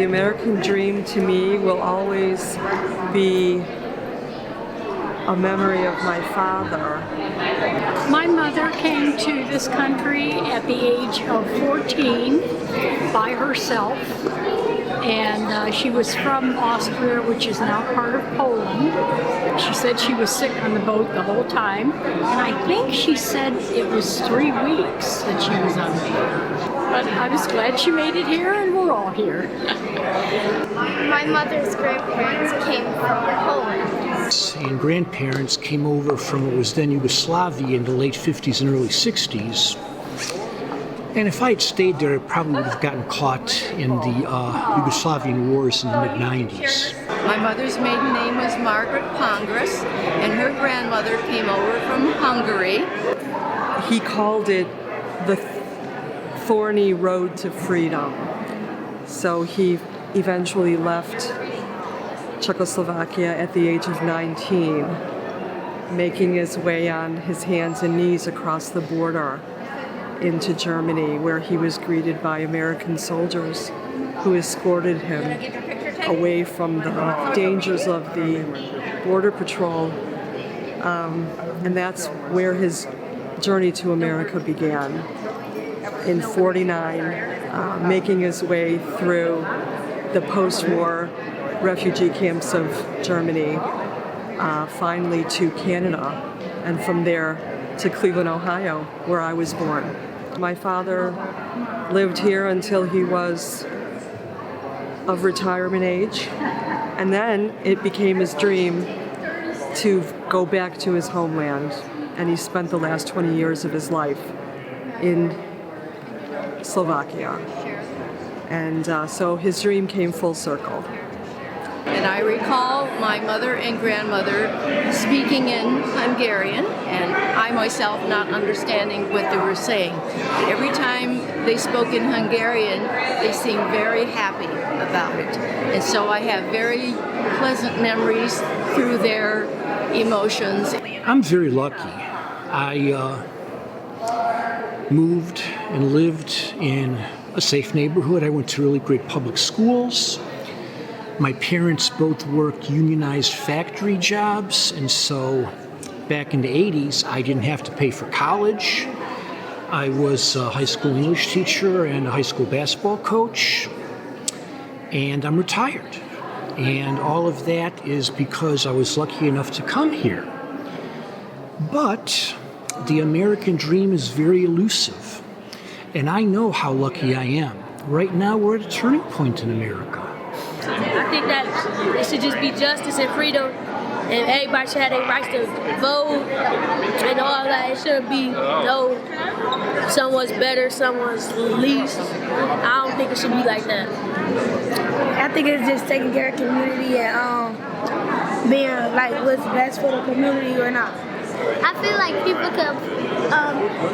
The American dream to me will always be a memory of my father. My mother came to this country at the age of 14 by herself, and she was from Austria, which is now part of Poland. She said she was sick on the boat the whole time, and I think she said it was 3 weeks that she was on board. But I was glad she made it here, and we're all here. My mother's grandparents came from Poland. And grandparents came over from what was then Yugoslavia in the late 50s and early 60s. And if I had stayed there, I probably would have gotten caught in the Yugoslavian wars in the mid-90s. My mother's maiden name was Margaret Pongras, and her grandmother came over from Hungary. He called it the thorny road to freedom. So he eventually left Czechoslovakia at the age of 19, making his way on his hands and knees across the border into Germany, where he was greeted by American soldiers who escorted him away from the dangers of the border patrol. And that's where his journey to America began in '49, making his way through the post-war refugee camps of Germany, finally to Canada, and from there to Cleveland, Ohio, where I was born. My father lived here until he was of retirement age, and then it became his dream to go back to his homeland, and he spent the last 20 years of his life in Slovakia. And so his dream came full circle. And I recall my mother and grandmother speaking in Hungarian, and I myself not understanding what they were saying. But every time they spoke in Hungarian, they seemed very happy about it. And so I have very pleasant memories through their emotions. I'm very lucky. I moved and lived in a safe neighborhood. I went to really great public schools. My parents both worked unionized factory jobs, and so back in the 80s, I didn't have to pay for college. I was a high school English teacher and a high school basketball coach, and I'm retired. And all of that is because I was lucky enough to come here. But the American dream is very elusive, and I know how lucky I am. Right now, we're at a turning point in America. I think that it should just be justice and freedom, and everybody should have their rights to vote and all that. It shouldn't be no someone's better, someone's least. I don't think it should be like that. I think it's just taking care of community and being like what's best for the community or not. I feel like people could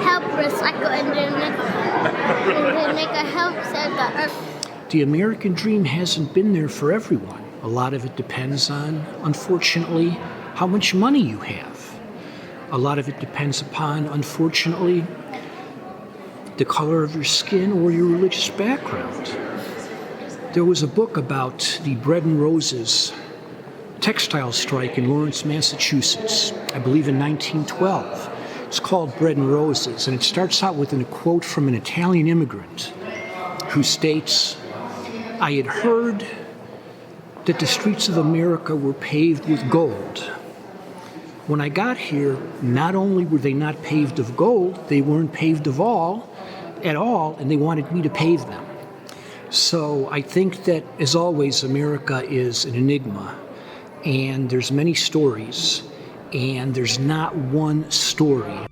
help recycle and then make a help save the earth. The American dream hasn't been there for everyone. A lot of it depends on, unfortunately, how much money you have. A lot of it depends upon, unfortunately, the color of your skin or your religious background. There was a book about the Bread and Roses textile strike in Lawrence, Massachusetts, I believe in 1912. It's called Bread and Roses, and it starts out with a quote from an Italian immigrant who states, "I had heard that the streets of America were paved with gold. When I got here, not only were they not paved of gold, they weren't paved at all, and they wanted me to pave them." So I think that, as always, America is an enigma, and there's many stories, and there's not one story